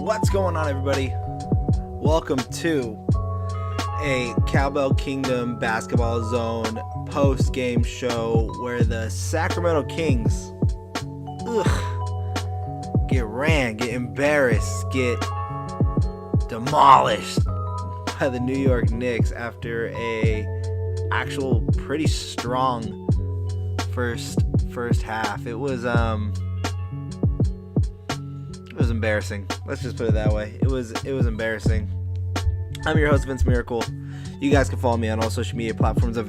What's going on, everybody? Welcome to a Cowbell Kingdom Basketball Zone post-game show where the Sacramento Kings get embarrassed, get demolished by the New York Knicks after a actual pretty strong first half. It was embarrassing. Let's just put it that way. It was embarrassing. I'm your host, Vince Miracle. You guys can follow me on all social media platforms of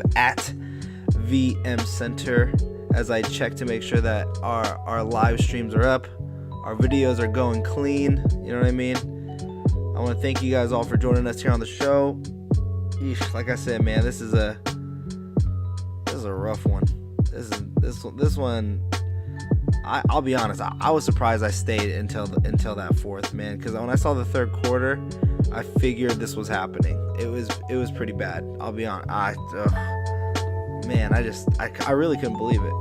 @VMCenter as I check to make sure that our live streams are up, our videos are going clean. You know what I mean? I want to thank you guys all for joining us here on the show. Eesh, like I said, man, this is a rough one. This one. I'll be honest. I was surprised I stayed until that fourth, man. Because when I saw the third quarter, I figured this was happening. It was pretty bad. I'll be honest. I really couldn't believe it.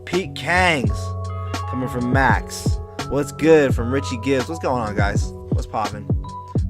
Pete Kangs coming from Max. What's good from Richie Gibbs? What's going on, guys? What's poppin'?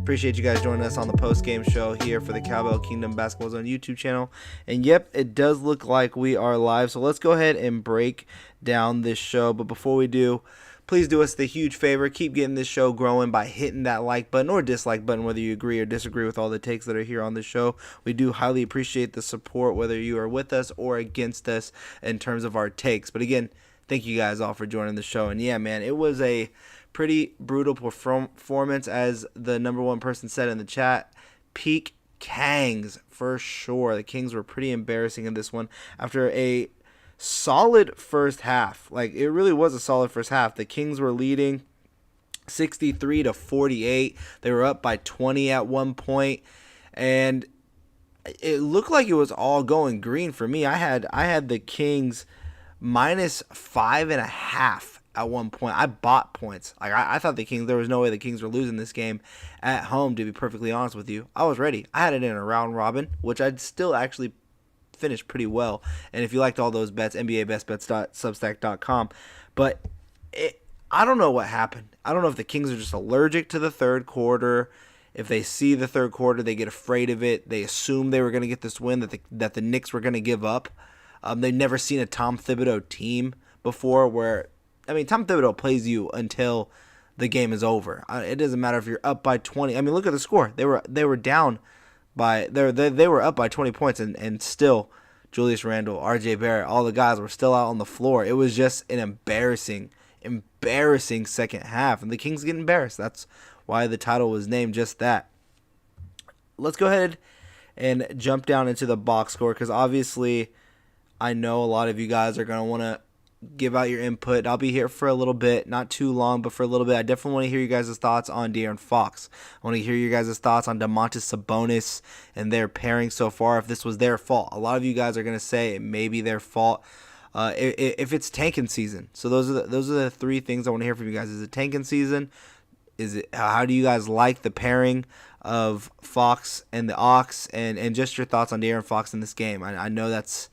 Appreciate you guys joining us on the post-game show here for the Cowbell Kingdom Basketball Zone YouTube channel. And yep, it does look like we are live. So let's go ahead and break down this show. But before we do, please do us the huge favor. Keep getting this show growing by hitting that like button or dislike button, whether you agree or disagree with all the takes that are here on the show. We do highly appreciate the support, whether you are with us or against us in terms of our takes. But again, thank you guys all for joining the show. And yeah, man, it was a pretty brutal performance, as the number one person said in the chat. Peak Kangs for sure. The Kings were pretty embarrassing in this one after a solid first half. Like, it really was a solid first half. The Kings were leading 63-48. They were up by 20 at one point, and it looked like it was all going green for me. I had the Kings minus 5.5 at one point. I bought points. Like, I thought the Kings, there was no way the Kings were losing this game at home, to be perfectly honest with you. I was ready. I had it in a round robin, which I'd still actually finished pretty well. And if you liked all those bets, NBABestBets.substack.com. But I don't know what happened. I don't know if the Kings are just allergic to the third quarter. If they see the third quarter, they get afraid of it. They assume they were going to get this win, that the Knicks were going to give up. They've never seen a Tom Thibodeau team before where, I mean, Tom Thibodeau plays you until the game is over. It doesn't matter if you're up by 20. I mean, look at the score. They were down by they were up by 20 points, and still Julius Randle, RJ Barrett, all the guys were still out on the floor. It was just an embarrassing second half, and the Kings get embarrassed. That's why the title was named just that. Let's go ahead and jump down into the box score, because obviously I know a lot of you guys are going to want to give out your input. I'll be here for a little bit, not too long, but for a little bit. I definitely want to hear you guys' thoughts on De'Aaron Fox. I want to hear you guys' thoughts on Domantas Sabonis and their pairing so far, if this was their fault. A lot of you guys are going to say it may be their fault if it's tanking season. So those are the three things I want to hear from you guys. Is it tanking season? How do you guys like the pairing of Fox and the Ox, and just your thoughts on De'Aaron Fox in this game? I know that's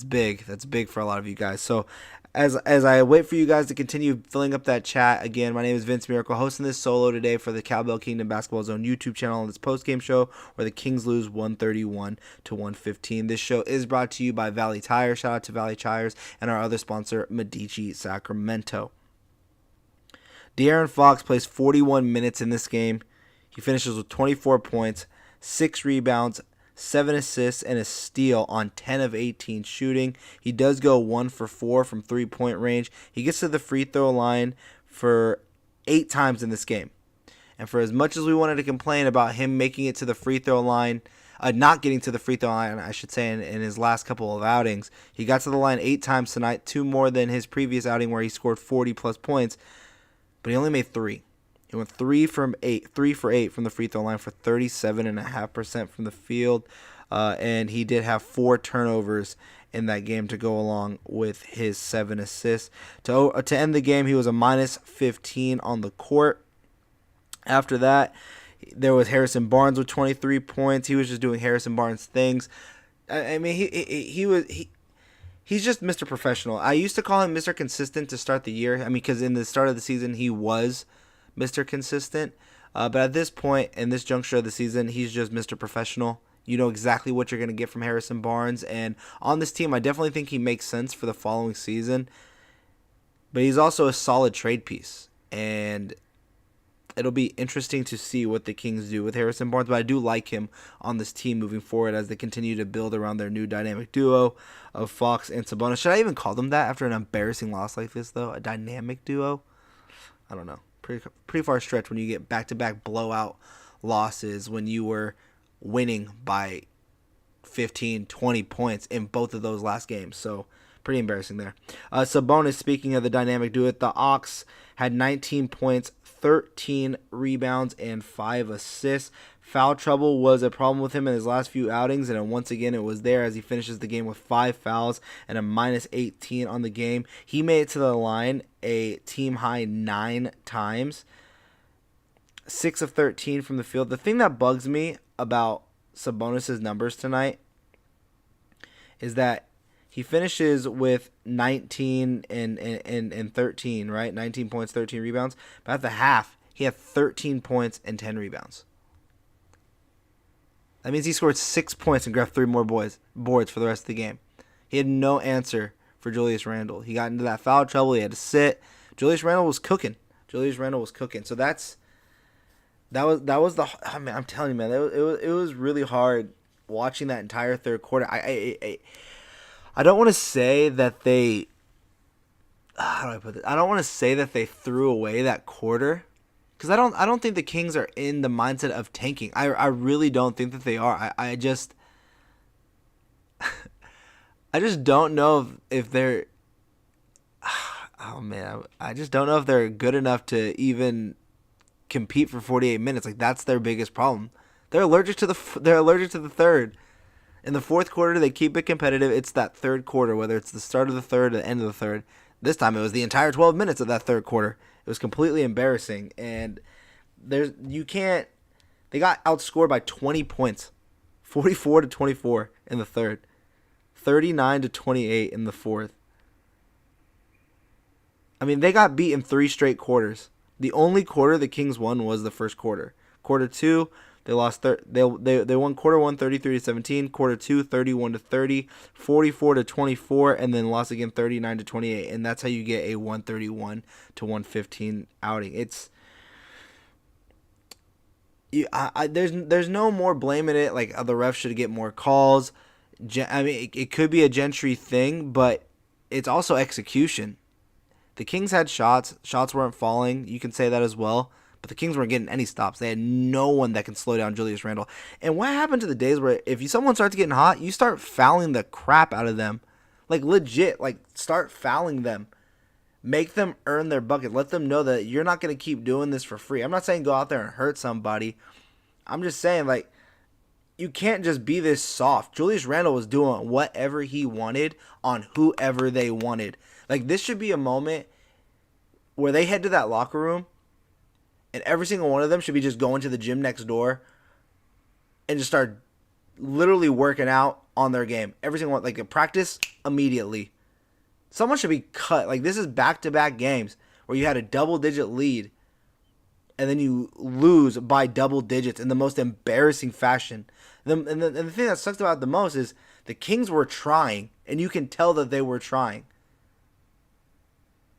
big. That's big for a lot of you guys. So as I wait for you guys to continue filling up that chat, again, my name is Vince Miracle, hosting this solo today for the Cowbell Kingdom Basketball Zone YouTube channel on this post-game show where the Kings lose 131-115. This show is brought to you by Valley Tire. Shout out to Valley Tires and our other sponsor, Medici Sacramento. De'Aaron Fox plays 41 minutes in this game. He finishes with 24 points, 6 rebounds, 7 assists, and a steal on 10 of 18 shooting. He does go 1 for 4 from three-point range. He gets to the free throw line for 8 times in this game. And for as much as we wanted to complain about him making it to the free throw line, not getting to the free throw line, I should say, in his last couple of outings, he got to the line 8 times tonight, 2 more than his previous outing where he scored 40-plus points, but he only made 3. He went 3 for 8 from the free throw line for 37.5% from the field, and he did have 4 turnovers in that game to go along with his 7 assists. To end the game, he was a minus 15 on the court. After that, there was Harrison Barnes with 23 points. He was just doing Harrison Barnes things. I mean, he's just Mr. Professional. I used to call him Mr. Consistent to start the year. I mean, because in the start of the season, he was Mr. Consistent. But at this point, in this juncture of the season, he's just Mr. Professional. You know exactly what you're going to get from Harrison Barnes. And on this team, I definitely think he makes sense for the following season. But he's also a solid trade piece. And it'll be interesting to see what the Kings do with Harrison Barnes. But I do like him on this team moving forward as they continue to build around their new dynamic duo of Fox and Sabonis. Should I even call them that after an embarrassing loss like this, though? A dynamic duo? I don't know. Pretty far stretch when you get back-to-back blowout losses when you were winning by 15, 20 points in both of those last games. So pretty embarrassing there. Sabonis, speaking of the dynamic duo, the Ox had 19 points, 13 rebounds, and 5 assists. Foul trouble was a problem with him in his last few outings, and once again it was there as he finishes the game with 5 fouls and a minus 18 on the game. He made it to the line a team-high 9 times, 6 of 13 from the field. The thing that bugs me about Sabonis' numbers tonight is that he finishes with 19 and 13, right? 19 points, 13 rebounds. But at the half, he had 13 points and 10 rebounds. That means he scored 6 points and grabbed 3 more boards for the rest of the game. He had no answer for Julius Randle. He got into that foul trouble. He had to sit. Julius Randle was cooking. So that was the. I mean, I'm telling you, man, it was really hard watching that entire third quarter. I don't want to say that they. How do I put this? I don't want to say that they threw away that quarter, because I don't think the Kings are in the mindset of tanking. I really don't think that they are. I just don't know if they're. Oh man, I just don't know if they're good enough to even compete for 48 minutes. Like, that's their biggest problem. They're allergic to the third. In the fourth quarter, they keep it competitive. It's that third quarter, whether it's the start of the third or the end of the third. This time, it was the entire 12 minutes of that third quarter. It was completely embarrassing, and they got outscored by 20 points, 44-24 in the third, 39-28 in the fourth. I mean, they got beat in 3 straight quarters. The only quarter the Kings won was the first quarter. Quarter 2, they lost. They won quarter 1 33-17, quarter 2 31-30, 44-24, and then lost again 39-28. And that's how you get a 131-115 outing. There's no more blaming it. Like, the refs should get more calls. I mean, it could be a Gentry thing, but it's also execution. The Kings had shots. Shots weren't falling. You can say that as well. But the Kings weren't getting any stops. They had no one that can slow down Julius Randle. And what happened to the days where if someone starts getting hot, you start fouling the crap out of them? Like, legit. Like, start fouling them. Make them earn their bucket. Let them know that you're not going to keep doing this for free. I'm not saying go out there and hurt somebody. I'm just saying, like, you can't just be this soft. Julius Randle was doing whatever he wanted on whoever they wanted. Like, this should be a moment where they head to that locker room and every single one of them should be just going to the gym next door and just start literally working out on their game. Every single one, like, a practice immediately. Someone should be cut. Like, this is back-to-back games where you had a double-digit lead and then you lose by double digits in the most embarrassing fashion. And the thing that sucks about it the most is the Kings were trying, and you can tell that they were trying.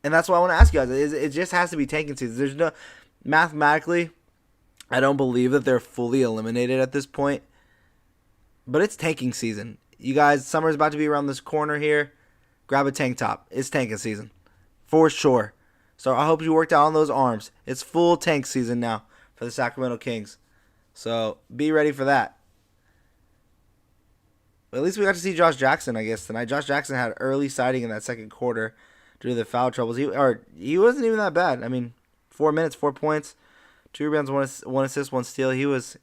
And that's why I want to ask you guys. It just has to be tanking season. There's no mathematically, I don't believe that they're fully eliminated at this point. But it's tanking season. You guys, summer's about to be around this corner here. Grab a tank top. It's tanking season. For sure. So I hope you worked out on those arms. It's full tank season now for the Sacramento Kings. So be ready for that. But at least we got to see Josh Jackson, I guess, tonight. Josh Jackson had early sighting in that second quarter due to the foul troubles. He wasn't even that bad. I mean, 4 minutes, 4 points, 2 rebounds, 1 assist, 1 steal. He was,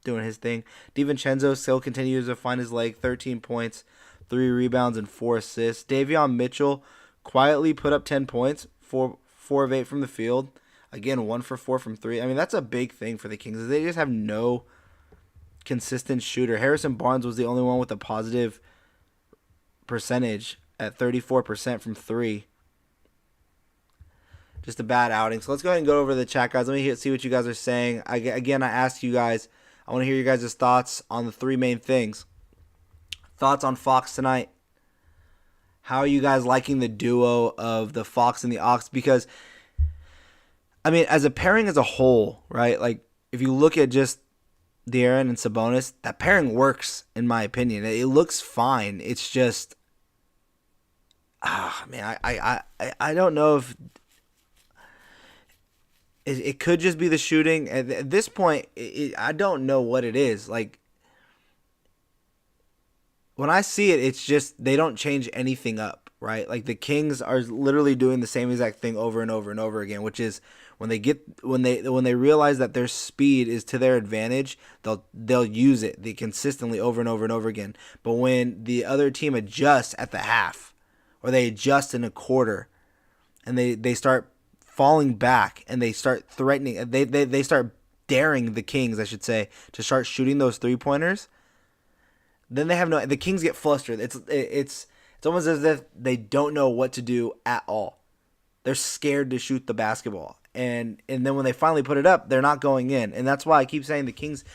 doing his thing. DiVincenzo still continues to find his leg. 13 points, 3 rebounds, and 4 assists. Davion Mitchell quietly put up 10 points, 4 of 8 from the field. Again, 1 for 4 from 3. I mean, that's a big thing for the Kings. They just have no consistent shooter. Harrison Barnes was the only one with a positive percentage at 34% from 3. Just a bad outing. So let's go ahead and go over the chat, guys. Let me see what you guys are saying. Again, I asked you guys, I want to hear you guys' thoughts on the three main things. Thoughts on Fox tonight. How are you guys liking the duo of the Fox and the Ox? Because, I mean, as a pairing as a whole, right? Like, if you look at just De'Aaron and Sabonis, that pairing works, in my opinion. It looks fine. It's just, man, I don't know if it could just be the shooting. At this point, I don't know what it is. Like, when I see it, it's just they don't change anything up, right? Like the Kings are literally doing the same exact thing over and over and over again, which is when they realize that their speed is to their advantage, they'll use it consistently over and over and over again. But when the other team adjusts at the half, or they adjust in a quarter, and they start falling back and they start threatening, they start daring the Kings, I should say, to start shooting those 3-pointers. Then the Kings get flustered. It's almost as if they don't know what to do at all. They're scared to shoot the basketball. And then when they finally put it up, they're not going in. And that's why I keep saying the Kings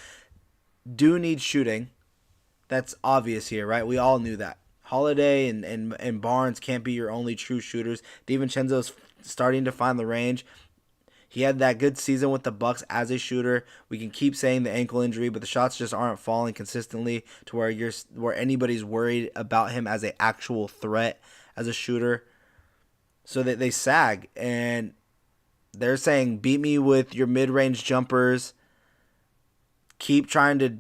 do need shooting. That's obvious here, right? We all knew that. Holiday and Barnes can't be your only true shooters. DiVincenzo's starting to find the range. He had that good season with the Bucks as a shooter. We can keep saying the ankle injury, but the shots just aren't falling consistently to where anybody's worried about him as an actual threat as a shooter. So that they sag, and they're saying, beat me with your mid-range jumpers. Keep trying to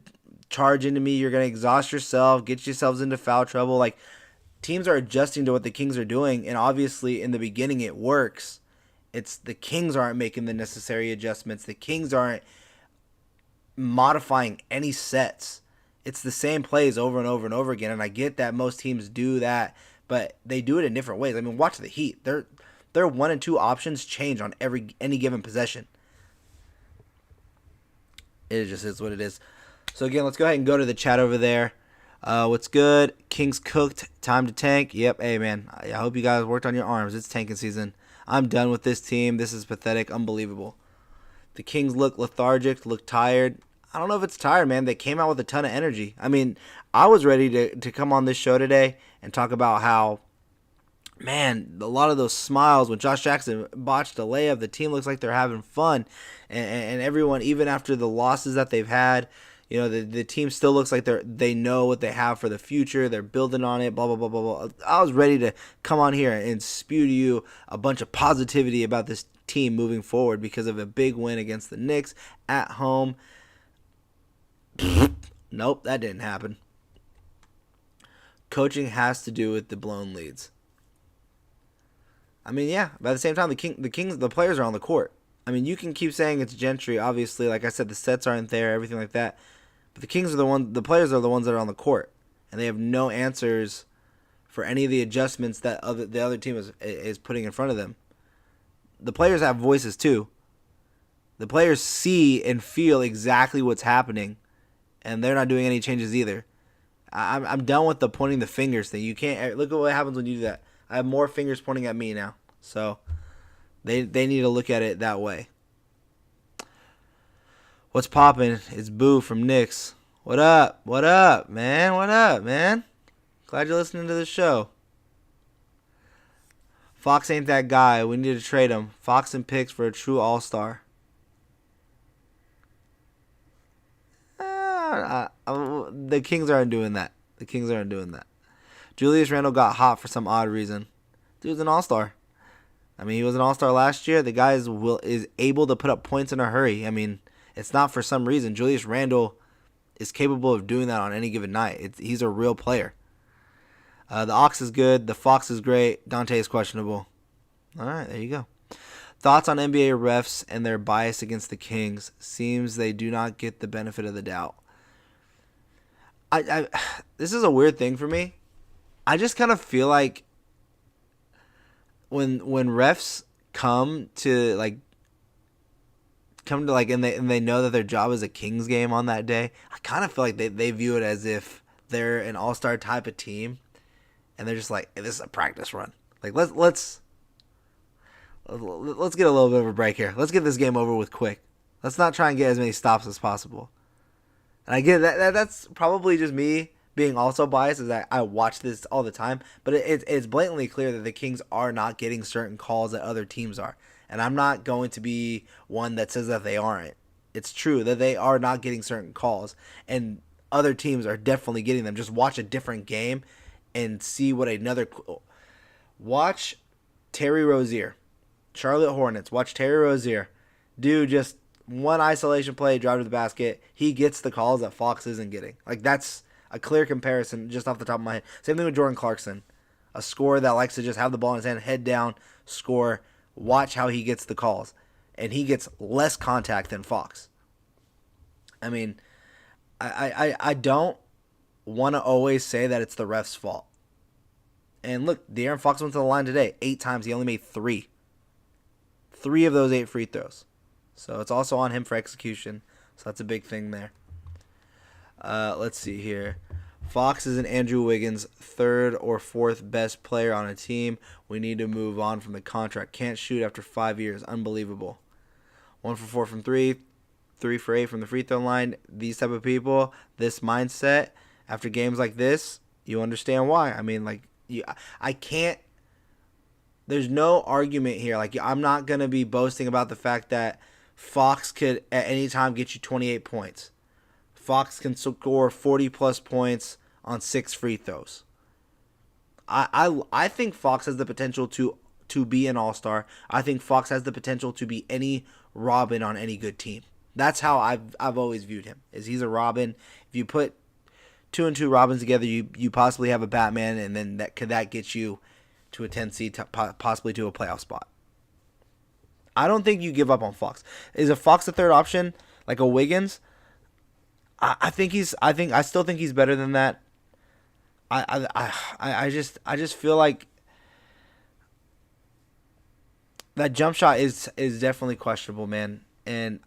charge into me. You're going to exhaust yourself, get yourselves into foul trouble. Like, teams are adjusting to what the Kings are doing, and obviously in the beginning it works. It's the Kings aren't making the necessary adjustments. The Kings aren't modifying any sets. It's the same plays over and over and over again, and I get that most teams do that, but they do it in different ways. I mean, watch the Heat. Their 1 and 2 options change on any given possession. It just is what it is. So again, let's go ahead and go to the chat over there. What's good? Kings cooked. Time to tank. Yep. Hey, man. I hope you guys worked on your arms. It's tanking season. I'm done with this team. This is pathetic. Unbelievable. The Kings look lethargic, look tired. I don't know if it's tired, man. They came out with a ton of energy. I mean, I was ready to come on this show today and talk about how, man, a lot of those smiles when Josh Jackson botched a layup, the team looks like they're having fun. And everyone, even after the losses that they've had, you know, the team still looks like they know what they have for the future. They're building on it, blah, blah, blah, blah, blah. I was ready to come on here and spew to you a bunch of positivity about this team moving forward because of a big win against the Knicks at home. Nope, that didn't happen. Coaching has to do with the blown leads. I mean, yeah, but at the same time, the players are on the court. I mean, you can keep saying it's Gentry. Obviously, like I said, the sets aren't there, everything like that. But the the players are the ones that are on the court, and they have no answers for any of the adjustments that the other team is putting in front of them. The players have voices too. The players see and feel exactly what's happening, and they're not doing any changes either. I'm done with the pointing the fingers thing. You can't look at what happens when you do that. I have more fingers pointing at me now, so they need to look at it that way. What's poppin'? It's Boo from Knicks. What up? What up, man? What up, man? Glad you're listening to the show. Fox ain't that guy. We need to trade him. Fox and picks for a true all-star. The Kings aren't doing that. The Kings aren't doing that. Julius Randle got hot for some odd reason. Dude's an all-star. I mean, he was an all-star last year. The guy is able to put up points in a hurry. I mean, it's not for some reason. Julius Randle is capable of doing that on any given night. He's a real player. The Ox is good. The Fox is great. Dante is questionable. All right, there you go. Thoughts on NBA refs and their bias against the Kings? Seems they do not get the benefit of the doubt. This is a weird thing for me. I just kind of feel like when refs come to and they know that their job is a Kings game on that day, I kind of feel like they view it as if they're an all-star type of team, and they're just like, hey, this is a practice run. Like let's Let's get a little bit of a break here. Let's get this game over with quick. Let's not try and get as many stops as possible. And I get that's probably just me being also biased, is that I watch this all the time. But it's blatantly clear that the Kings are not getting certain calls that other teams are. And I'm not going to be one that says that they aren't. It's true that they are not getting certain calls. And other teams are definitely getting them. Just watch a different game and see what another... Watch Terry Rozier. Charlotte Hornets. Watch Terry Rozier do just one isolation play, drive to the basket. He gets the calls that Fox isn't getting. Like, that's a clear comparison just off the top of my head. Same thing with Jordan Clarkson. A scorer that likes to just have the ball in his hand, head down, score. Watch how he gets the calls. And he gets less contact than Fox. I mean, I don't want to always say that it's the ref's fault. And look, De'Aaron Fox went to the line today 8 times. He only made 3. 3 of those 8 free throws. So it's also on him for execution. So that's a big thing there. Let's see here. Fox is an Andrew Wiggins' 3rd or 4th best player on a team. We need to move on from the contract. Can't shoot after 5 years. Unbelievable. 1 for 4 from 3. 3 for 8 from the free throw line. These type of people, this mindset, after games like this, you understand why. I mean, like, I can't. There's no argument here. Like, I'm not going to be boasting about the fact that Fox could at any time get you 28 points. Fox can score 40-plus points on 6 free throws. I think Fox has the potential to be an all-star. I think Fox has the potential to be any Robin on any good team. That's how I've always viewed him. Is he's a Robin. If you put 2 and 2 Robins together, you possibly have a Batman, and then that get you to a 10 seed, possibly to a playoff spot. I don't think you give up on Fox. Is a Fox the 3rd option, like a Wiggins? I still think he's better than that. I just feel like that jump shot is definitely questionable, man. And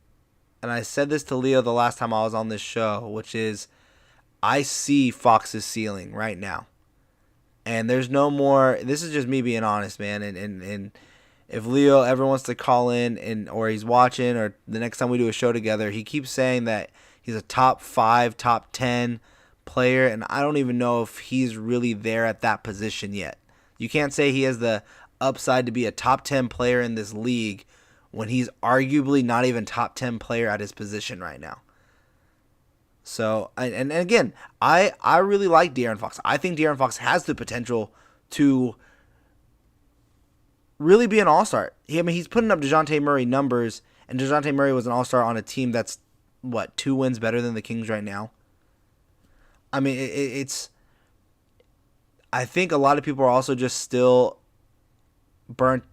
I said this to Leo the last time I was on this show, which is I see Fox's ceiling right now. And there's no more. This is just me being honest, man. And if Leo ever wants to call in or he's watching, or the next time we do a show together, he keeps saying that he's a top 5, top 10 player, and I don't even know if he's really there at that position yet. You can't say he has the upside to be a top 10 player in this league when he's arguably not even top 10 player at his position right now. So, and again, I really like De'Aaron Fox. I think De'Aaron Fox has the potential to really be an all-star. He's putting up DeJounte Murray numbers, and DeJounte Murray was an all-star on a team that's, 2 wins better than the Kings right now? I mean, it's... I think a lot of people are also just still burnt.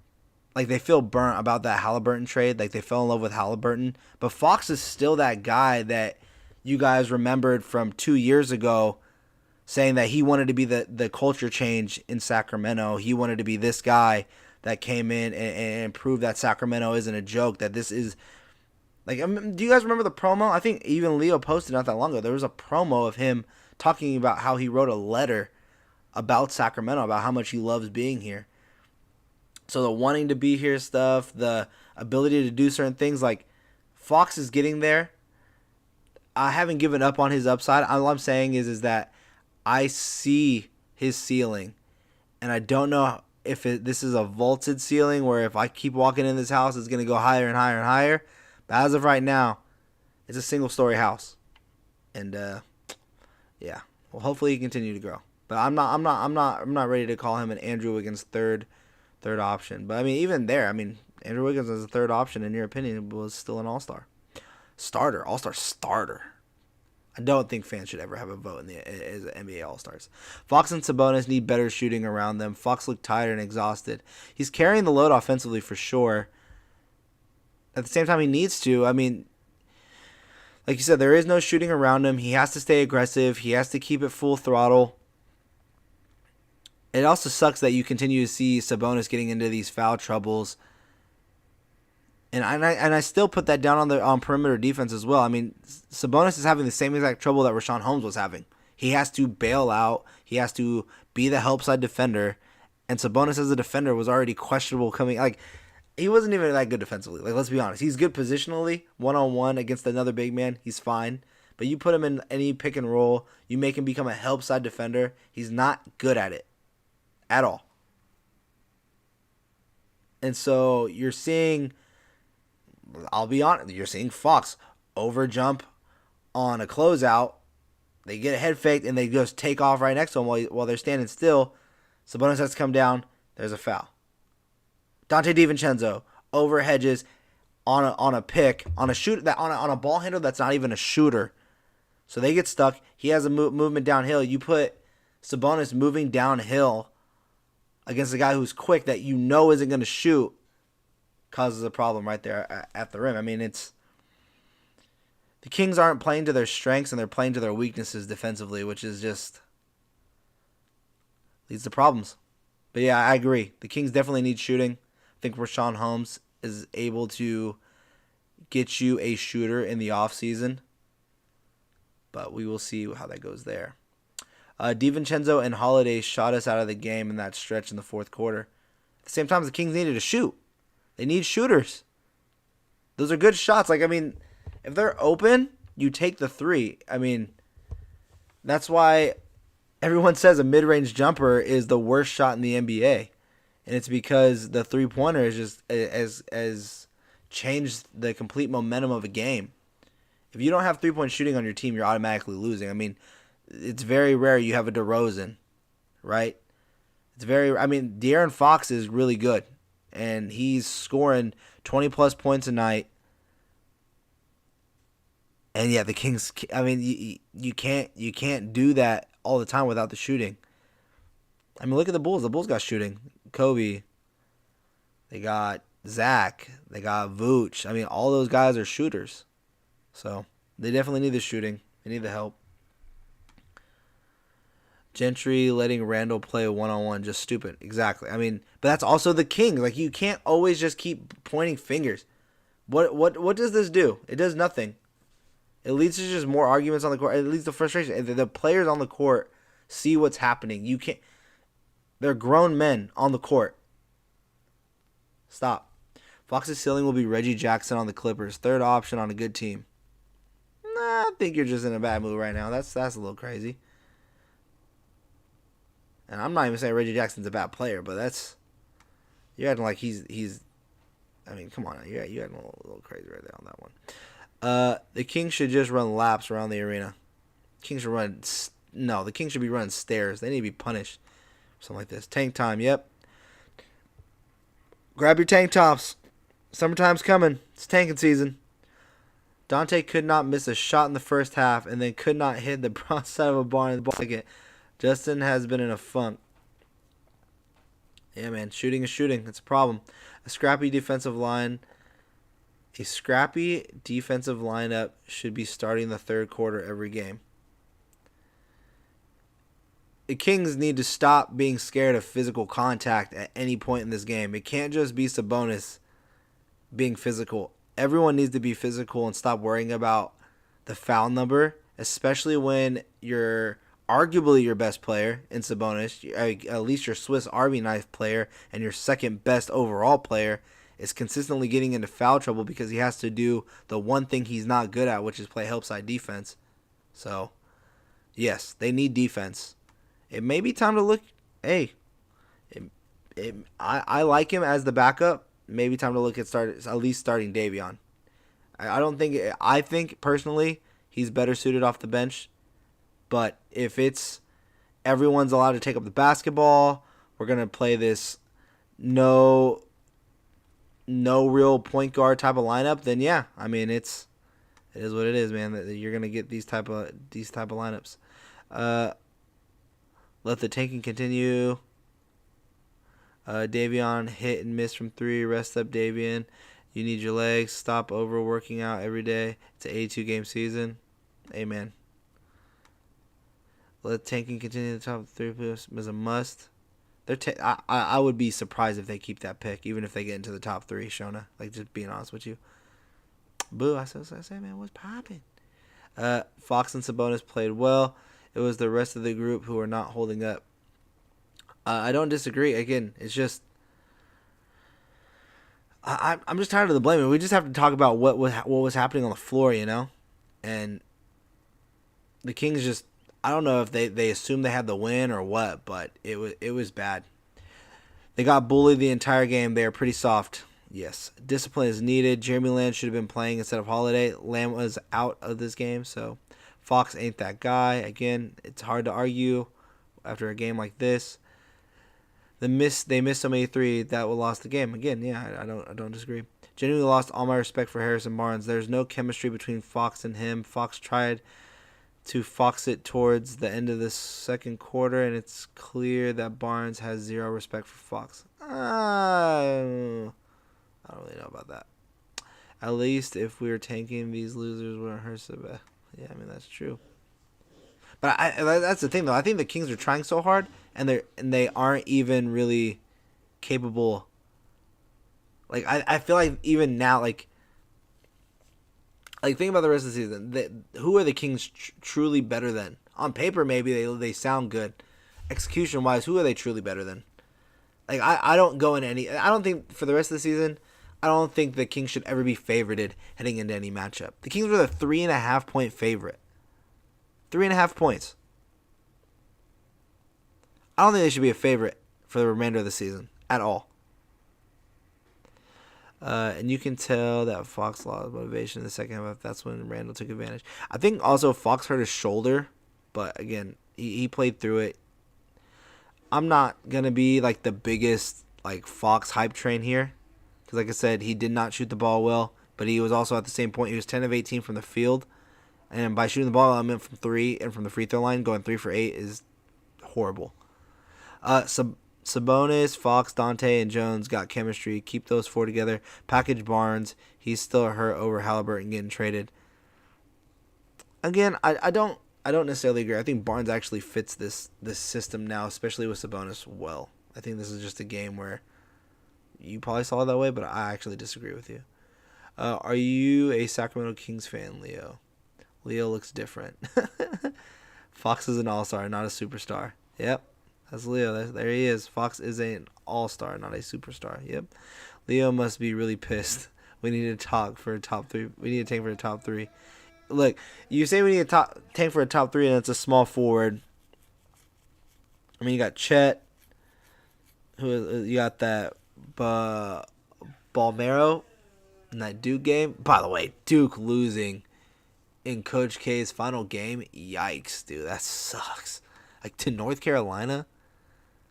Like, they feel burnt about that Halliburton trade. Like, they fell in love with Halliburton. But Fox is still that guy that you guys remembered from 2 years ago, saying that he wanted to be the culture change in Sacramento. He wanted to be this guy that came in and proved that Sacramento isn't a joke, that this is... Like, do you guys remember the promo? I think even Leo posted not that long ago. There was a promo of him talking about how he wrote a letter about Sacramento, about how much he loves being here. So the wanting to be here stuff, the ability to do certain things, like, Fox is getting there. I haven't given up on his upside. All I'm saying is that I see his ceiling, and I don't know if this is a vaulted ceiling where if I keep walking in this house, it's going to go higher and higher and higher. But as of right now, it's a single-story house, and yeah. Well, hopefully he continue to grow. But I'm not ready to call him an Andrew Wiggins third option. But I mean, even there, I mean, Andrew Wiggins as a 3rd option, in your opinion, was still an all-star starter. I don't think fans should ever have a vote in the as NBA All-Stars. Fox and Sabonis need better shooting around them. Fox looked tired and exhausted. He's carrying the load offensively for sure. At the same time, he needs to. I mean, like you said, there is no shooting around him. He has to stay aggressive. He has to keep it full throttle. It also sucks that you continue to see Sabonis getting into these foul troubles. And I still put that down on perimeter defense as well. I mean, Sabonis is having the same exact trouble that Rashawn Holmes was having. He has to bail out. He has to be the help side defender. And Sabonis as a defender was already questionable coming. Like, he wasn't even that good defensively. Like, let's be honest. He's good positionally, one-on-one against another big man. He's fine. But you put him in any pick and roll, you make him become a help side defender. He's not good at it at all. And so you're seeing, I'll be honest, you're seeing Fox over jump on a closeout. They get a head fake and they just take off right next to him while they're standing still. Sabonis has to come down. There's a foul. Dante DiVincenzo over hedges on a pick on a shoot that on a ball handler that's not even a shooter. So they get stuck. He has a movement downhill. You put Sabonis moving downhill against a guy who's quick that you know isn't going to shoot, causes a problem right there at the rim. I mean, it's the Kings aren't playing to their strengths and they're playing to their weaknesses defensively, which is just leads to problems. But yeah, I agree. The Kings definitely need shooting. I think Rashawn Holmes is able to get you a shooter in the offseason, but we will see how that goes there. DiVincenzo and Holiday shot us out of the game in that stretch in the fourth quarter. At the same time, the Kings needed to shoot. They need shooters. Those are good shots. Like, I mean, if they're open, you take the three. I mean, that's why everyone says a mid-range jumper is the worst shot in the NBA. And it's because the three-pointer is just as changed the complete momentum of a game. If you don't have three-point shooting on your team, you're automatically losing. I mean, it's very rare you have a DeRozan, right? De'Aaron Fox is really good, and he's scoring 20-plus points a night. And yeah, the Kings, I mean, you can't do that all the time without the shooting. I mean, look at the Bulls. The Bulls got shooting. Kobe, they got Zach, they got Vooch. I mean, all those guys are shooters. So they definitely need the shooting. They need the help. Gentry letting Randall play one-on-one, just stupid. Exactly. I mean, but that's also the Kings. Like, you can't always just keep pointing fingers. What does this do? It does nothing. It leads to just more arguments on the court. It leads to frustration. The players on the court see what's happening. You can't. They're grown men on the court. Stop. Fox's ceiling will be Reggie Jackson on the Clippers. Third option on a good team. Nah, I think you're just in a bad mood right now. That's a little crazy. And I'm not even saying Reggie Jackson's a bad player, but you're acting like he's. I mean, come on, you're acting a little crazy right there on that one. The Kings should just run laps around the arena. The Kings should be running stairs. They need to be punished. Something like this. Tank time. Yep. Grab your tank tops. Summertime's coming. It's tanking season. Dante could not miss a shot in the first half and then could not hit the broad side of a bar in the bucket. Justin has been in a funk. Yeah, man. Shooting is shooting. It's a problem. A scrappy defensive lineup should be starting the third quarter every game. The Kings need to stop being scared of physical contact at any point in this game. It can't just be Sabonis being physical. Everyone needs to be physical and stop worrying about the foul number, especially when you're arguably your best player in Sabonis, at least your Swiss Army knife player and your second best overall player, is consistently getting into foul trouble because he has to do the one thing he's not good at, which is play help side defense. So, yes, they need defense. It may be time to look. Hey, I like him as the backup. Maybe time to look at least starting Davion. I think personally he's better suited off the bench. But if it's everyone's allowed to take up the basketball, we're gonna play this no real point guard type of lineup, then yeah, I mean it is what it is, man. You're gonna get these type of lineups. Let the tanking continue. Davion hit and miss from three. Rest up, Davion. You need your legs. Stop overworking out every day. It's an 82-game season. Amen. Let tanking continue. The top three is a must. I would be surprised if they keep that pick, even if they get into the top three, Shona. Like, just being honest with you. Boo, I say, man, what's popping? Fox and Sabonis played well. It was the rest of the group who were not holding up. I don't disagree. Again, it's just I'm just tired of the blaming. We just have to talk about what was happening on the floor, and the Kings just. I don't know if they assumed they had the win or what, but it was bad. They got bullied the entire game. They are pretty soft. Yes, discipline is needed. Jeremy Lamb should have been playing instead of Holiday. Lamb was out of this game, so Fox ain't that guy. Again, it's hard to argue after a game like this. They missed so many three that will lost the game. Again, yeah, I don't disagree. Genuinely lost all my respect for Harrison Barnes. There's no chemistry between Fox and him. Fox tried to fox it towards the end of the second quarter, and it's clear that Barnes has zero respect for Fox. I don't really know about that. At least if we were tanking, these losers wouldn't hurt so bad. Yeah, I mean that's true. But that's the thing though. I think the Kings are trying so hard, and they aren't even really capable. Like I feel like even now, think about the rest of the season. Who are the Kings truly better than? On paper, maybe they sound good. Execution wise, who are they truly better than? Like I don't go in any. I don't think for the rest of the season. I don't think the Kings should ever be favorited heading into any matchup. The Kings were the 3.5-point favorite. 3.5 points. I don't think they should be a favorite for the remainder of the season at all. And you can tell that Fox lost motivation in the second half. That's when Randall took advantage. I think also Fox hurt his shoulder, but again, he played through it. I'm not gonna be like the biggest Fox hype train here, because like I said, he did not shoot the ball well, but he was also at the same point. He was 10 of 18 from the field, and by shooting the ball, I meant from 3 and from the free throw line. Going 3 for 8 is horrible. Sabonis, Fox, Dante, and Jones got chemistry. Keep those 4 together. Package Barnes. He's still hurt over Halliburton getting traded. Again, I don't necessarily agree. I think Barnes actually fits this system now, especially with Sabonis well. I think this is just a game where you probably saw it that way, but I actually disagree with you. Are you a Sacramento Kings fan, Leo? Leo looks different. Fox is an all-star, not a superstar. Yep. That's Leo. There he is. Fox is an all-star, not a superstar. Yep. Leo must be really pissed. We need to talk for a top 3. We need to tank for a top 3. Look, you say we need to tank for a top 3, and it's a small forward. I mean, you got Chet. You got that Balmero in that Duke game. By the way, Duke losing in Coach K's final game. Yikes, dude. That sucks. To North Carolina.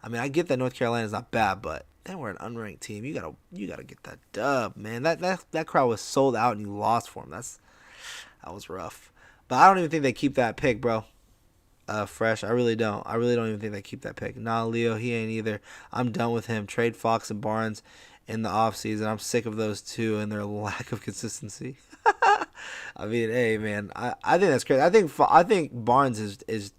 I mean, I get that North Carolina's not bad, but they were an unranked team. You gotta get that dub, man. That crowd was sold out and you lost for them. That was rough. But I don't even think they keep that pick, bro. Fresh. I really don't. I really don't even think they keep that pick. Nah, Leo, he ain't either. I'm done with him. Trade Fox and Barnes in the offseason. I'm sick of those two and their lack of consistency. I mean, hey, man. I think that's crazy. I think Barnes is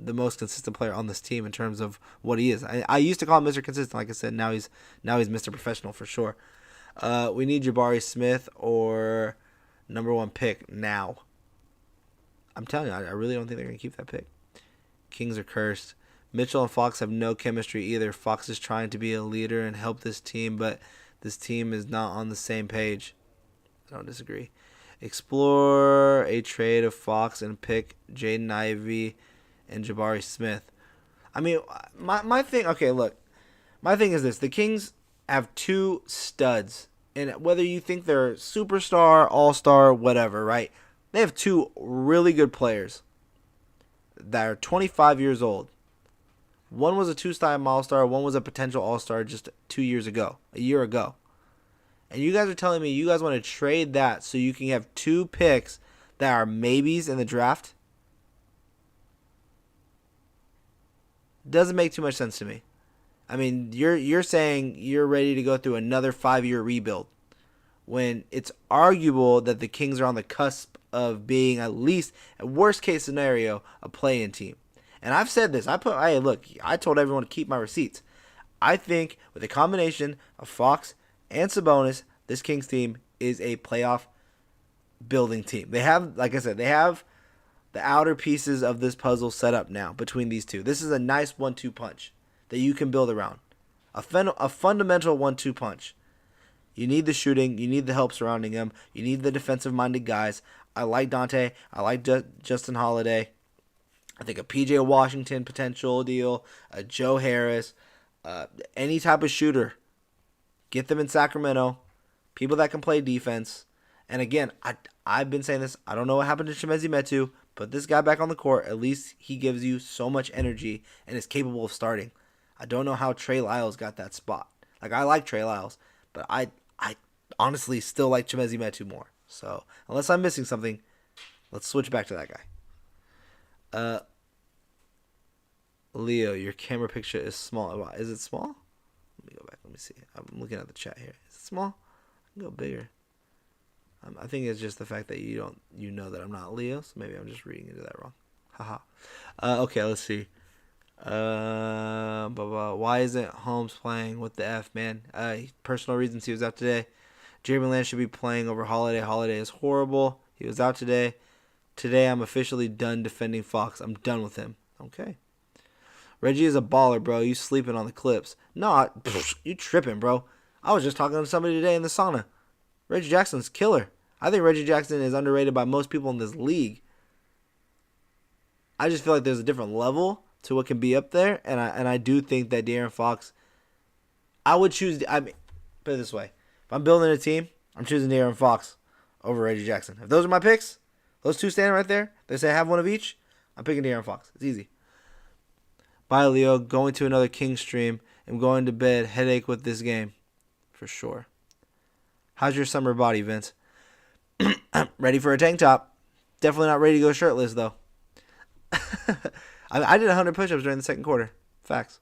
the most consistent player on this team in terms of what he is. I used to call him Mr. Consistent. Like I said, now he's Mr. Professional for sure. We need Jabari Smith or number 1 pick now. I'm telling you, I really don't think they're going to keep that pick. Kings are cursed. Mitchell and Fox have no chemistry either. Fox is trying to be a leader and help this team, but this team is not on the same page. I don't disagree. Explore a trade of Fox and pick Jaden Ivey and Jabari Smith. I mean, my thing... Okay, look. My thing is this. The Kings have 2 studs. And whether you think they're superstar, all-star, whatever, right? They have 2 really good players that are 25 years old. One was a 2-time all-star. One was a potential all-star just a year ago. And you guys are telling me you guys want to trade that so you can have 2 picks that are maybes in the draft? Doesn't make too much sense to me. I mean, you're saying you're ready to go through another 5-year rebuild when it's arguable that the Kings are on the cusp of being at least, at worst case scenario, a play-in team. And I've said this. I told everyone to keep my receipts. I think with a combination of Fox and Sabonis, this Kings team is a playoff building team. They have, like I said, they have the outer pieces of this puzzle set up now between these two. This is a nice 1-2 punch that you can build around. A fundamental 1-2 punch. You need the shooting. You need the help surrounding him. You need the defensive-minded guys. I like Dante. I like Justin Holiday. I think a PJ Washington potential deal, a Joe Harris, any type of shooter. Get them in Sacramento. People that can play defense. And again, I've been saying this. I don't know what happened to Chimezie Metu. Put this guy back on the court. At least he gives you so much energy and is capable of starting. I don't know how Trey Lyles got that spot. Like, I like Trey Lyles, but I honestly still like Chimezie Metu more. So, unless I'm missing something, let's switch back to that guy. Leo, your camera picture is small. Is it small? Let me go back. Let me see. I'm looking at the chat here. Is it small? I can go bigger. I think it's just the fact that you know that I'm not Leo, so maybe I'm just reading into that wrong. Haha. Okay, let's see. Why isn't Holmes playing? What the F, man? Personal reasons he was out today. Jeremy Lamb should be playing over Holiday. Holiday is horrible. He was out today. Today I'm officially done defending Fox. I'm done with him. Okay. Reggie is a baller, bro. You sleeping on the Clips. No, you tripping, bro. I was just talking to somebody today in the sauna. Reggie Jackson's killer. I think Reggie Jackson is underrated by most people in this league. I just feel like there's a different level to what can be up there, and I do think that De'Aaron Fox, I would choose. I mean, put it this way: if I'm building a team, I'm choosing De'Aaron Fox over Reggie Jackson. If those are my picks, those two standing right there, they say I have one of each. I'm picking De'Aaron Fox. It's easy. Bye, Leo. Going to another King stream. I'm going to bed. Headache with this game, for sure. How's your summer body, Vince? Ready for a tank top. Definitely not ready to go shirtless, though. I did 100 push-ups during the second quarter. Facts.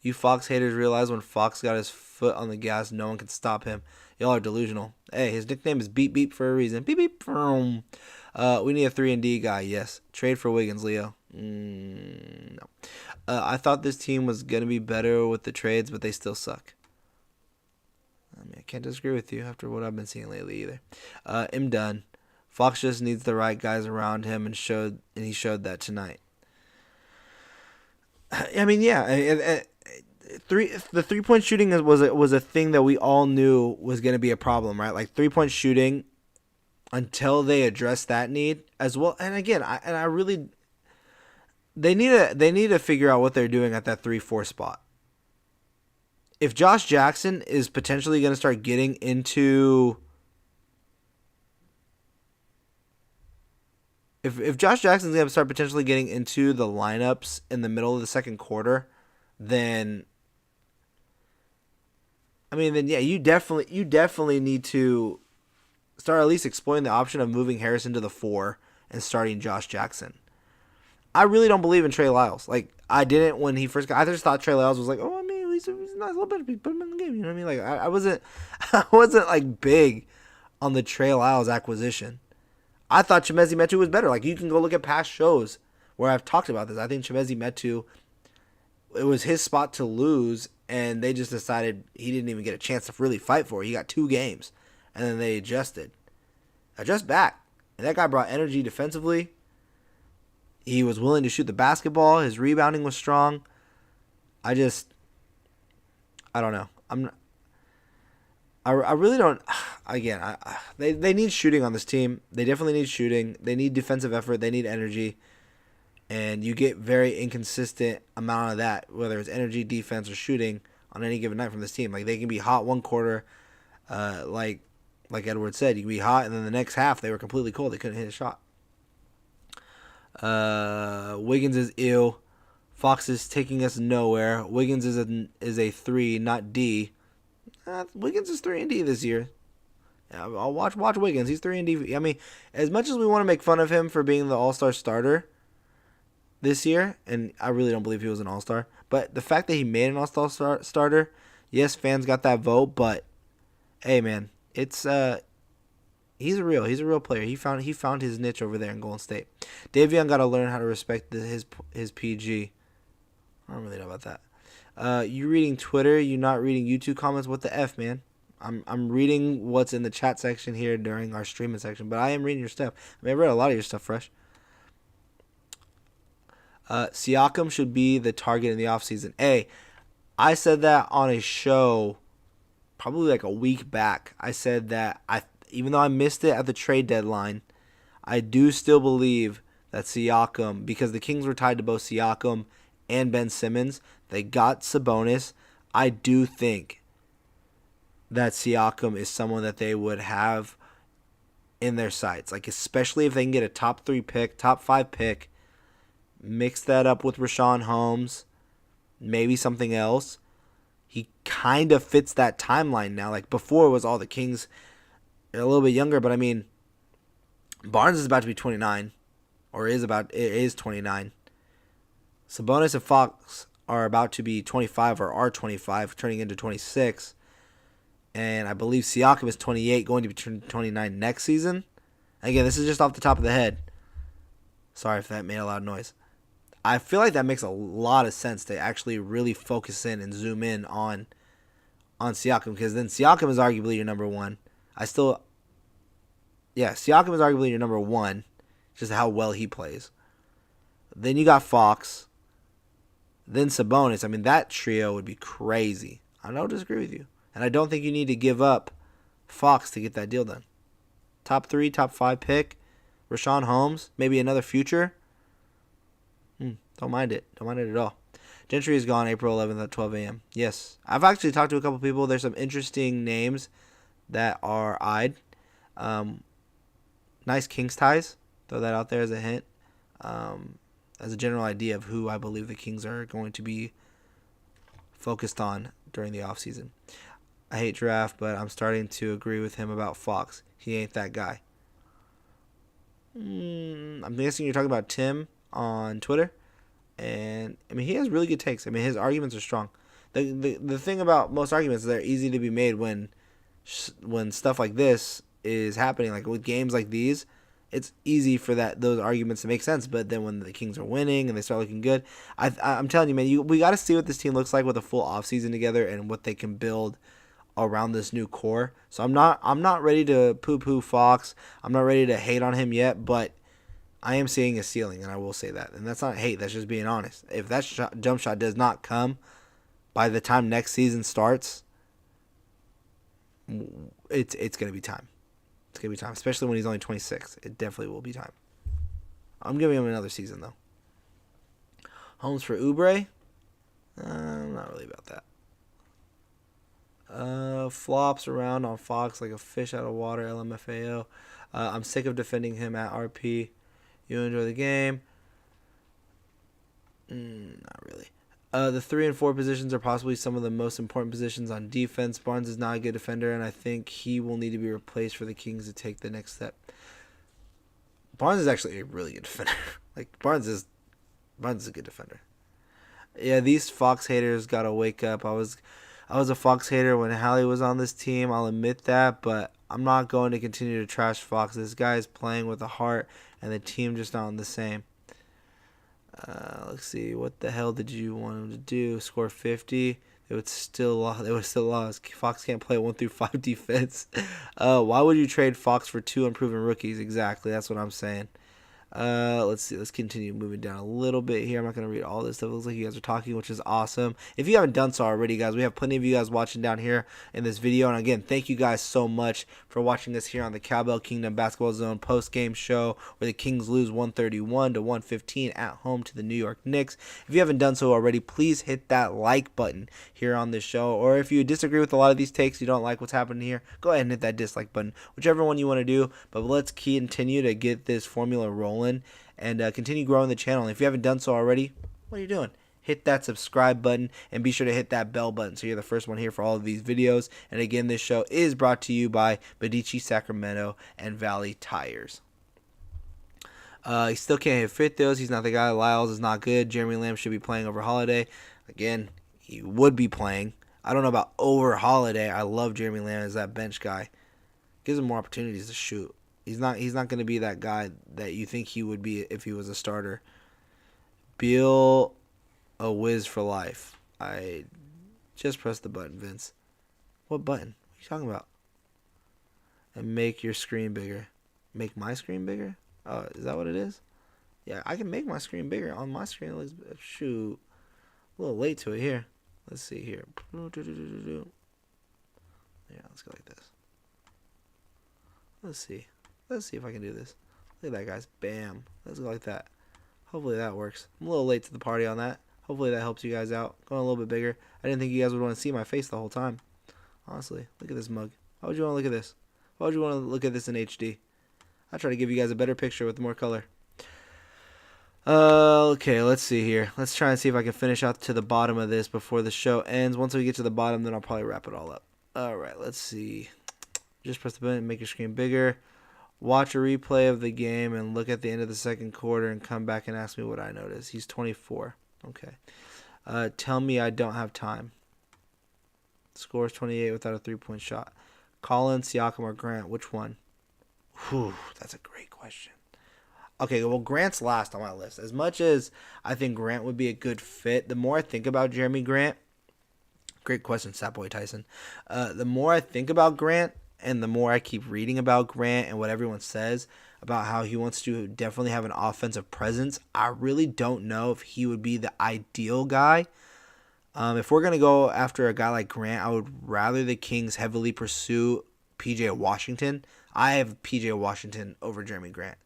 You Fox haters realize when Fox got his foot on the gas, no one can stop him. Y'all are delusional. Hey, his nickname is Beep Beep for a reason. Beep Beep. We need a 3-and-D guy, yes. Trade for Wiggins, Leo. No. I thought this team was going to be better with the trades, but they still suck. I mean, I can't disagree with you after what I've been seeing lately either. I'm done. Fox just needs the right guys around him, and he showed that tonight. I mean, yeah. The 3-point shooting was a thing that we all knew was going to be a problem, right? Like 3-point shooting, until they address that need as well. And again, I really, they need to figure out what they're doing at that 3-4 spot. If Josh Jackson is potentially going to start getting into, if Josh Jackson's going to start potentially getting into the lineups in the middle of the second quarter, then yeah, you definitely need to start at least exploring the option of moving Harris into the 4 and starting Josh Jackson. I really don't believe in Trey Lyles. Like, I didn't when he first got. I just thought Trey Lyles was like, oh, I mean, he's a nice little bit. Put him in the game. You know what I mean? Like, I wasn't like big on the Trey Lyles acquisition. I thought Chimezie Metu was better. Like, you can go look at past shows where I've talked about this. I think Chimezie Metu, it was his spot to lose, and they just decided he didn't even get a chance to really fight for it. He got 2 games, and then they adjust back. And that guy brought energy defensively. He was willing to shoot the basketball. His rebounding was strong. I don't know. I really don't. Again, they need shooting on this team. They definitely need shooting. They need defensive effort. They need energy. And you get very inconsistent amount of that, whether it's energy, defense, or shooting on any given night from this team. Like, they can be hot one quarter, like Edward said, you can be hot, and then the next half they were completely cold. They couldn't hit a shot. Wiggins is ill. Fox is taking us nowhere. Wiggins is a 3, not D. Wiggins is 3-and-D this year. I'll watch Wiggins. He's 3-and-D. I mean, as much as we want to make fun of him for being the All-Star starter this year, and I really don't believe he was an All-Star, but the fact that he made an All-Star starter, yes, fans got that vote, but hey, man, it's he's a real player. He found his niche over there in Golden State. Davion got to learn how to respect his PG. I don't really know about that. You reading Twitter? You not reading YouTube comments? What the F, man? I'm reading what's in the chat section here during our streaming section, but I am reading your stuff. I mean, I read a lot of your stuff, Fresh. Siakam should be the target in the offseason. Hey, I said that on a show probably like a week back, I said that even though I missed it at the trade deadline, I do still believe that Siakam, because the Kings were tied to both Siakam and Ben Simmons, they got Sabonis. I do think that Siakam is someone that they would have in their sights. Like, especially if they can get a top 3 pick, top 5 pick, mix that up with Rashawn Holmes, maybe something else. He kind of fits that timeline now. Like, before it was all the Kings a little bit younger, but I mean, Barnes is about to be 29, or it is 29. Sabonis and Fox are about to be 25, or are 25, turning into 26. And I believe Siakam is 28, going to be 29 next season. Again, this is just off the top of the head. Sorry if that made a loud noise. I feel like that makes a lot of sense to actually really focus in and zoom in on Siakam, because then Siakam is arguably your number one. Siakam is arguably your number one, just how well he plays. Then you got Fox. Then Sabonis. I mean, that trio would be crazy. I don't disagree with you. And I don't think you need to give up Fox to get that deal done. Top 3, top 5 pick. Rashawn Holmes. Maybe another future. Don't mind it. Don't mind it at all. Gentry is gone April 11th at 12 a.m. Yes. I've actually talked to a couple people. There's some interesting names that are eyed. Nice Kings ties. Throw that out there as a hint. As a general idea of who I believe the Kings are going to be focused on during the offseason. I hate Draft, but I'm starting to agree with him about Fox. He ain't that guy. I'm guessing you're talking about Tim on Twitter. And, I mean, he has really good takes. I mean, his arguments are strong. The thing about most arguments is they're easy to be made when stuff like this is happening. Like, with games like these, it's easy for those arguments to make sense. But then when the Kings are winning and they start looking good, I'm telling you, man, we got to see what this team looks like with a full offseason together and what they can build around this new core. So I'm not ready to poo-poo Fox. I'm not ready to hate on him yet, but I am seeing a ceiling, and I will say that. And that's not hate. That's just being honest. If that jump shot does not come by the time next season starts, it's going to be time. It's going to be time, especially when he's only 26. It definitely will be time. I'm giving him another season, though. Holmes for Oubre? I'm not really about that. Flops around on Fox like a fish out of water, LMFAO. I'm sick of defending him at RP. You enjoy the game? Not really. The 3 and 4 positions are possibly some of the most important positions on defense. Barnes is not a good defender, and I think he will need to be replaced for the Kings to take the next step. Barnes is actually a really good defender. Like, Barnes is a good defender. Yeah, these Fox haters gotta wake up. I was a Fox hater when Hallie was on this team. I'll admit that, but I'm not going to continue to trash Fox. This guy is playing with a heart, and the team just not the same. Let's see. What the hell did you want him to do? Score 50? They would still lost. Fox can't play 1 through 5 defense. Why would you trade Fox for 2 unproven rookies? Exactly. That's what I'm saying. Let's see. Let's continue moving down a little bit here. I'm not going to read all this stuff. It looks like you guys are talking, which is awesome. If you haven't done so already, guys, we have plenty of you guys watching down here in this video. And again, thank you guys so much for watching us here on the Cowbell Kingdom Basketball Zone post-game show where the Kings lose 131-115 at home to the New York Knicks. If you haven't done so already, please hit that like button here on this show. Or if you disagree with a lot of these takes, you don't like what's happening here, go ahead and hit that dislike button. Whichever one you want to do. But let's continue to get this formula rolling and continue growing the channel. And if you haven't done so already, what are you doing? Hit that subscribe button and be sure to hit that bell button so you're the first one here for all of these videos. And again, this show is brought to you by Medici Sacramento and Valley Tires. He still can't hit free throws. He's not the guy. Lyles is not good. Jeremy Lamb should be playing over Holiday. Again, he would be playing. I don't know about over Holiday. I love Jeremy Lamb as that bench guy. Gives him more opportunities to shoot. He's not going to be that guy that you think he would be if he was a starter. Beal, a whiz for life. I just pressed the button, Vince. What button? What are you talking about? And make your screen bigger. Make my screen bigger? Oh, is that what it is? Yeah, I can make my screen bigger. On my screen, it looks, shoot, a little late to it here. Let's see here. Let's go like this. Let's see. Let's see if I can do this. Look at that, guys. Bam. Let's go like that. Hopefully that works. I'm a little late to the party on that. Hopefully that helps you guys out. Going a little bit bigger. I didn't think you guys would want to see my face the whole time. Honestly, look at this mug. Why would you want to look at this? Why would you want to look at this in HD? I try to give you guys a better picture with more color. Okay, let's see here. Let's try and see if I can finish out to the bottom of this before the show ends. Once we get to the bottom, then I'll probably wrap it all up. All right, let's see. Just press the button and make your screen bigger. Watch a replay of the game and look at the end of the second quarter and come back and ask me what I noticed. He's 24. Okay. Tell me I don't have time. Scores 28 without a three-point shot. Collins, Siakam, or Grant? Which one? Whew, that's a great question. Okay, well, Grant's last on my list. As much as I think Grant would be a good fit, the more I think about Jeremy Grant, great question, Sapboy Tyson. The more I think about Grant and the more I keep reading about Grant and what everyone says about how he wants to definitely have an offensive presence, I really don't know if he would be the ideal guy. If we're going to go after a guy like Grant, I would rather the Kings heavily pursue P.J. Washington. I have P.J. Washington over Jeremy Grant.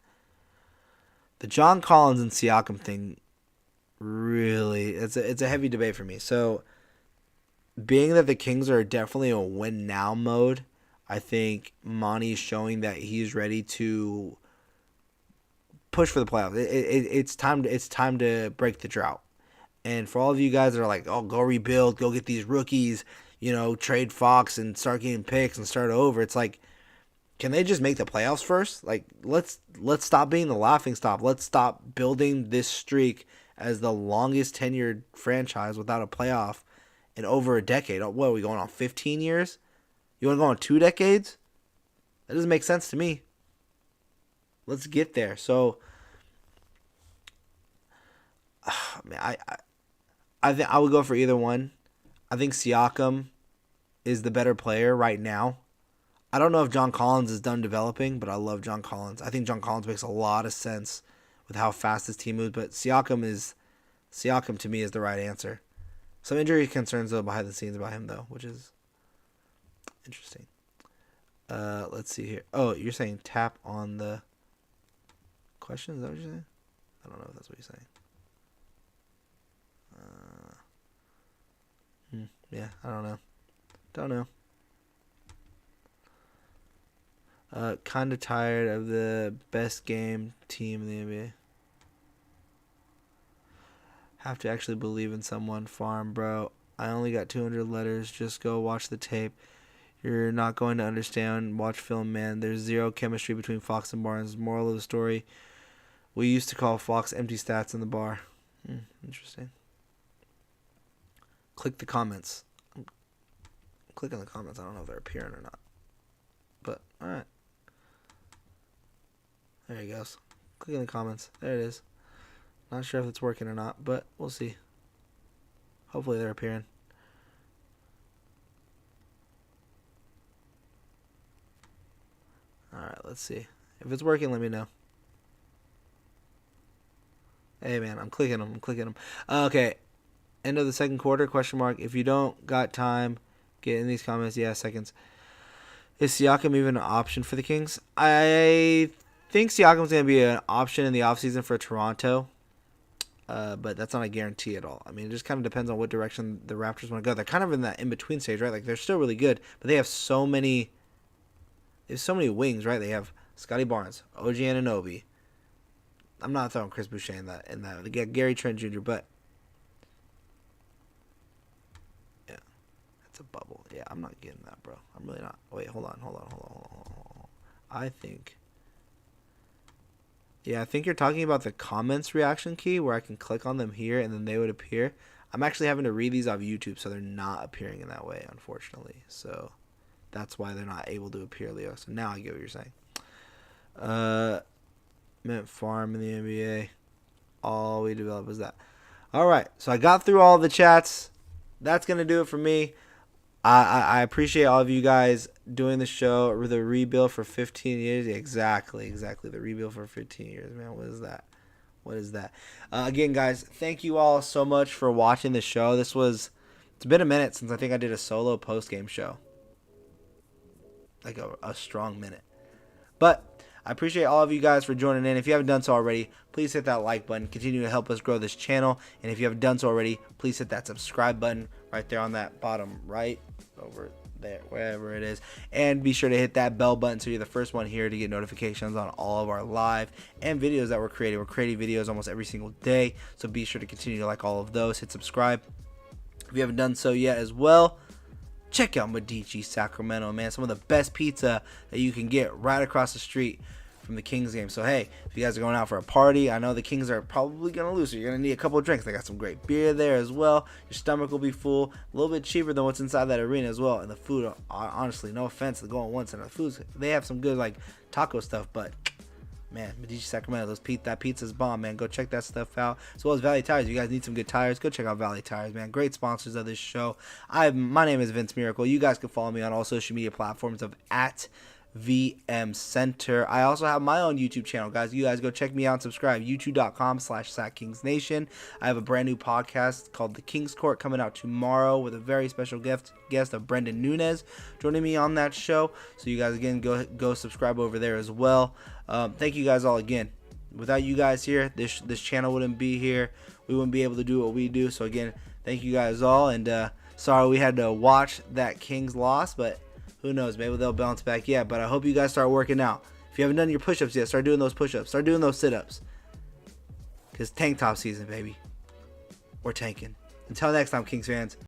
The John Collins and Siakam thing, really, it's a heavy debate for me. So, being that the Kings are definitely in win now mode, I think Monty is showing that he's ready to push for the playoffs. It's time to break the drought. And for all of you guys that are like, oh, go rebuild, go get these rookies, trade Fox and start getting picks and start over. It's like, can they just make the playoffs first? Like, let's stop being the laughingstock. Let's stop building this streak as the longest tenured franchise without a playoff in over a decade. What are we going on, 15 years? You want to go on 2 decades? That doesn't make sense to me. Let's get there. So, man, I think I would go for either one. I think Siakam is the better player right now. I don't know if John Collins is done developing, but I love John Collins. I think John Collins makes a lot of sense with how fast his team moves, but Siakam to me is the right answer. Some injury concerns though behind the scenes about him though, which is interesting. Let's see here. Oh, you're saying tap on the question? Is that what you're saying? I don't know if that's what you're saying. Yeah, I don't know. Kind of tired of the best game team in the NBA. Have to actually believe in someone. Farm, bro. I only got 200 letters. Just go watch the tape. You're not going to understand. Watch film, man. There's zero chemistry between Fox and Barnes. Moral of the story. We used to call Fox empty stats in the bar. Interesting. Click the comments. Click on the comments. I don't know if they're appearing or not. But, alright. There he goes. Click in the comments. There it is. Not sure if it's working or not, but we'll see. Hopefully they're appearing. Alright, let's see. If it's working, let me know. Hey, man, I'm clicking them. Okay. End of the second quarter, question mark. If you don't got time, get in these comments. Yeah, seconds. Is Siakam even an option for the Kings? I think Siakam's going to be an option in the offseason for Toronto, but that's not a guarantee at all. I mean, it just kind of depends on what direction the Raptors want to go. They're kind of in that in-between stage, right? Like, they're still really good, but they have so many wings, right? They have Scotty Barnes, OG Anunoby. I'm not throwing Chris Boucher in that. They got Gary Trent Jr., but yeah, that's a bubble. Yeah, I'm not getting that, bro. I'm really not. Wait, hold on. I think you're talking about the comments reaction key where I can click on them here and then they would appear. I'm actually having to read these off YouTube, so they're not appearing in that way, unfortunately. So that's why they're not able to appear, Leo. So now I get what you're saying. Meant farm in the NBA. All we develop is that. All right, so I got through all the chats. That's going to do it for me. I appreciate all of you guys doing the show. The rebuild for 15 years. Exactly. The rebuild for 15 years, man. What is that? Again, guys, thank you all so much for watching the show. It's been a minute since I think I did a solo post-game show. like a strong minute. But I appreciate all of you guys for joining in. If you haven't done so already, please hit that like button. Continue to help us grow this channel. And if you haven't done so already, please hit that subscribe button right there on that bottom right over there, wherever it is. And be sure to hit that bell button so you're the first one here to get notifications on all of our live and videos that we're creating. We're creating videos almost every single day, so be sure to continue to like all of those. Hit subscribe if you haven't done so yet as well. Check out Medici Sacramento, man. Some of the best pizza that you can get right across the street from the Kings game. So, hey, if you guys are going out for a party, I know the Kings are probably going to lose, so you're going to need a couple of drinks. They got some great beer there as well. Your stomach will be full. A little bit cheaper than what's inside that arena as well. And the food, honestly, no offense to going once, and the food, they have some good, like, taco stuff, but man, Medici Sacramento, that pizza's bomb, man. Go check that stuff out. As well as Valley Tires. If you guys need some good tires, go check out Valley Tires, man. Great sponsors of this show. My name is Vince Miracle. You guys can follow me on all social media platforms of @VM Center. I also have my own YouTube channel, guys. You guys go check me out and subscribe. YouTube.com/SacKingsNation. I have a brand new podcast called The Kings Court coming out tomorrow with a very special guest of Brendan Nunez joining me on that show. So you guys, again, go subscribe over there as well. Thank you guys all again. Without you guys here, this channel wouldn't be here. We wouldn't be able to do what we do. So again, thank you guys all. And sorry we had to watch that Kings loss, but who knows? Maybe they'll bounce back. Yeah, but I hope you guys start working out. If you haven't done your push-ups yet, start doing those push-ups. Start doing those sit-ups. Because tank top season, baby. We're tanking. Until next time, Kings fans.